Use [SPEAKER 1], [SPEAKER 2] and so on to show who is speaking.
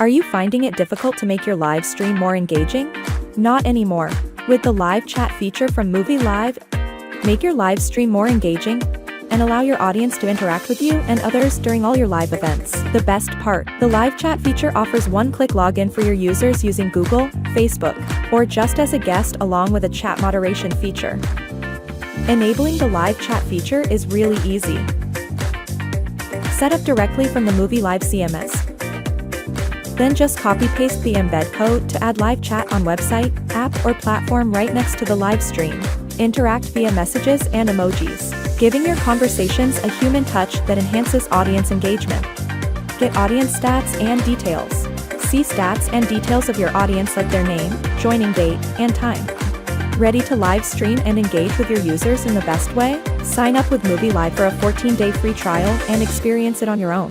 [SPEAKER 1] Are you finding it difficult to make your live stream more engaging? Not anymore. With the live chat feature from Muvi Live, make your live stream more engaging and allow your audience to interact with you and others during all your live events. The best part, the live chat feature offers one-click login for your users using Google, Facebook, or just as a guest along with a chat moderation feature. Enabling the live chat feature is really easy. Set up directly from the Muvi Live CMS. Then just copy-paste the embed code to add live chat on website, app, or platform right next to the live stream. Interact via messages and emojis, giving your conversations a human touch that enhances audience engagement. Get audience stats and details. See stats and details of your audience like their name, joining date, and time. Ready to live stream and engage with your users in the best way? Sign up with Muvi Live for a 14-day free trial and experience it on your own.